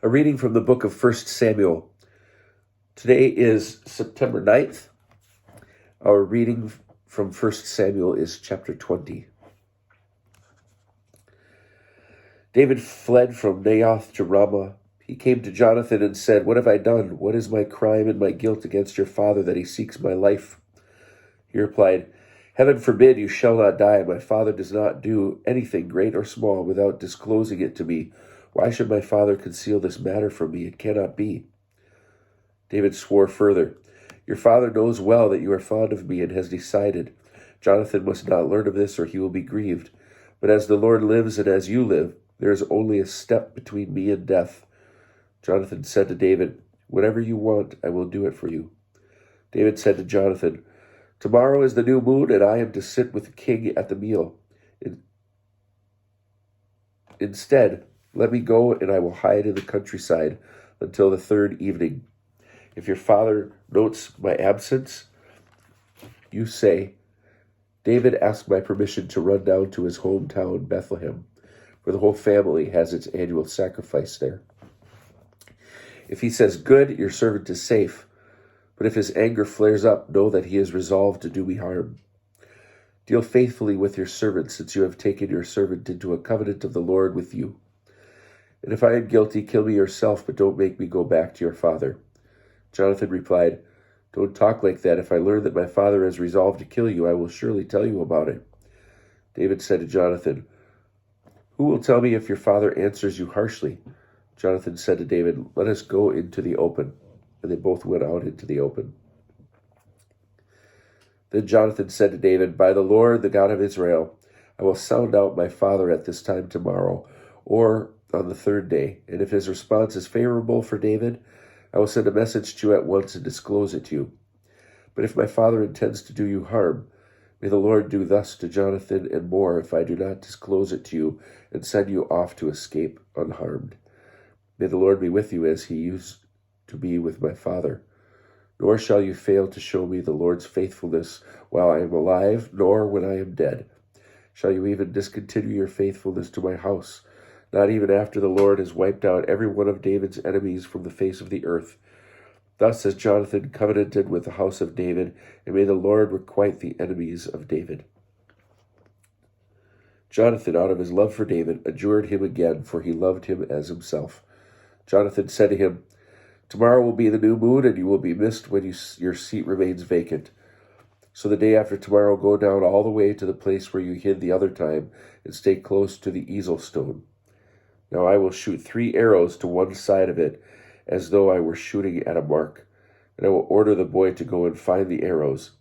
A reading from the book of 1 Samuel. Today is September 9th. Our reading from 1 Samuel is chapter 20. David fled from Naioth to Ramah. He came to Jonathan and said, "What have I done? What is my crime and my guilt against your father that he seeks my life?" He replied, "Heaven forbid you shall not die. My father does not do anything great or small without disclosing it to me. Why should my father conceal this matter from me? It cannot be." David swore further, "Your father knows well that you are fond of me and has decided. Jonathan must not learn of this or he will be grieved. But as the Lord lives and as you live, there is only a step between me and death." Jonathan said to David, "Whatever you want, I will do it for you." David said to Jonathan, "Tomorrow is the new moon, and I am to sit with the king at the meal. Instead, let me go, and I will hide in the countryside until the third evening. If your father notes my absence, you say, 'David asked my permission to run down to his hometown, Bethlehem, for the whole family has its annual sacrifice there.' If he says, 'Good,' your servant is safe. But if his anger flares up, know that he is resolved to do me harm. Deal faithfully with your servant, since you have taken your servant into a covenant of the Lord with you. And if I am guilty, kill me yourself, but don't make me go back to your father." Jonathan replied, "Don't talk like that. If I learn that my father has resolved to kill you, I will surely tell you about it." David said to Jonathan, "Who will tell me if your father answers you harshly?" Jonathan said to David, "Let us go into the open." And they both went out into the open. Then Jonathan said to David, "By the Lord, the God of Israel, I will sound out my father at this time tomorrow, or on the third day, and if his response is favorable for David, I will send a message to you at once and disclose it to you. But if my father intends to do you harm, may the Lord do thus to Jonathan and more if I do not disclose it to you and send you off to escape unharmed. May the Lord be with you as he used to be with my father. Nor shall you fail to show me the Lord's faithfulness while I am alive, nor when I am dead. Shall you even discontinue your faithfulness to my house, not even after the Lord has wiped out every one of David's enemies from the face of the earth? Thus has Jonathan covenanted with the house of David, and may the Lord requite the enemies of David." Jonathan, out of his love for David, adjured him again, for he loved him as himself. Jonathan said to him, "Tomorrow will be the new moon, and you will be missed when your seat remains vacant. So the day after tomorrow, go down all the way to the place where you hid the other time, and stay close to the easel stone. Now I will shoot 3 arrows to one side of it, as though I were shooting at a mark, and I will order the boy to go and find the arrows.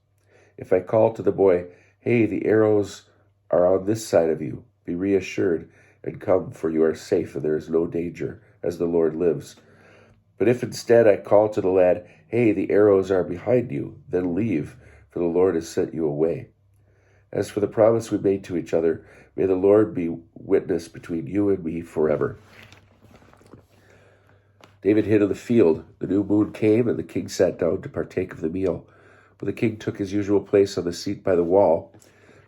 If I call to the boy, 'Hey, the arrows are on this side of you,' be reassured and come, for you are safe and there is no danger, as the Lord lives. But if instead I call to the lad, 'Hey, the arrows are behind you,' then leave, for the Lord has sent you away. As for the promise we made to each other, may the Lord be witness between you and me forever." David hid in the field. The new moon came, and the king sat down to partake of the meal. But the king took his usual place on the seat by the wall.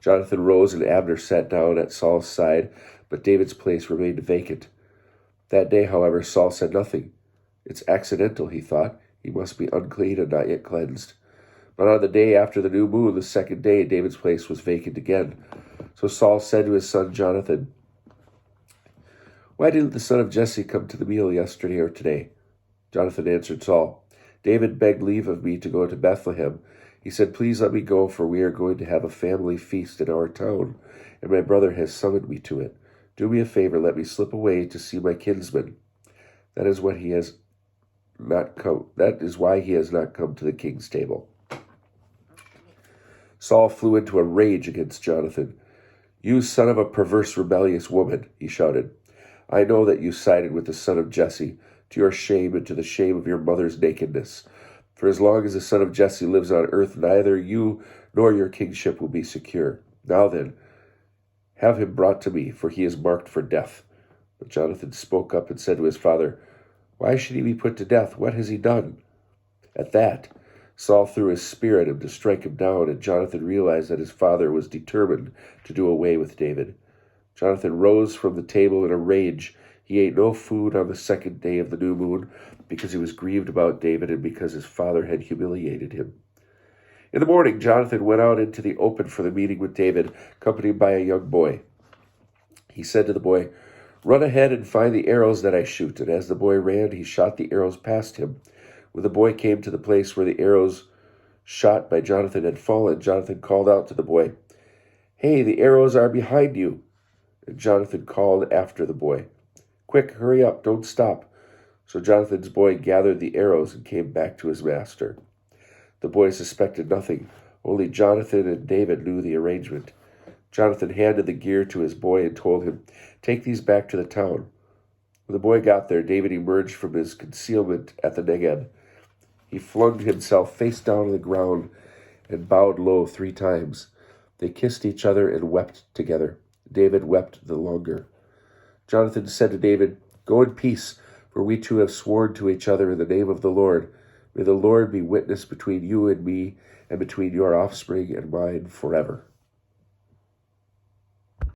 Jonathan rose, and Abner sat down at Saul's side, but David's place remained vacant. That day, however, Saul said nothing. "It's accidental," he thought. "He must be unclean and not yet cleansed." But on the day after the new moon, the second day, David's place was vacant again. So Saul said to his son Jonathan, "Why didn't the son of Jesse come to the meal yesterday or today?" Jonathan answered Saul, "David begged leave of me to go to Bethlehem. He said, 'Please let me go, for we are going to have a family feast in our town, and my brother has summoned me to it. Do me a favor, let me slip away to see my kinsman.' That is why he has not come to the king's table." Saul flew into a rage against Jonathan. "You son of a perverse, rebellious woman," he shouted. "I know that you sided with the son of Jesse, to your shame and to the shame of your mother's nakedness. For as long as the son of Jesse lives on earth, neither you nor your kingship will be secure. Now then, have him brought to me, for he is marked for death." But Jonathan spoke up and said to his father, "Why should he be put to death? What has he done?" At that, Saul threw his spear at him to strike him down, and Jonathan realized that his father was determined to do away with David. Jonathan rose from the table in a rage. He ate no food on the second day of the new moon, because he was grieved about David and because his father had humiliated him. In the morning, Jonathan went out into the open for the meeting with David, accompanied by a young boy. He said to the boy, "Run ahead and find the arrows that I shoot." And as the boy ran, he shot the arrows past him. When the boy came to the place where the arrows shot by Jonathan had fallen, Jonathan called out to the boy, "Hey, the arrows are behind you." And Jonathan called after the boy, "Quick, hurry up, don't stop." So Jonathan's boy gathered the arrows and came back to his master. The boy suspected nothing. Only Jonathan and David knew the arrangement. Jonathan handed the gear to his boy and told him, "Take these back to the town." When the boy got there, David emerged from his concealment at the Negeb. He flung himself face down on the ground and bowed low 3 times. They kissed each other and wept together. David wept the longer. Jonathan said to David, "Go in peace, for we 2 have sworn to each other in the name of the Lord. May the Lord be witness between you and me, and between your offspring and mine forever."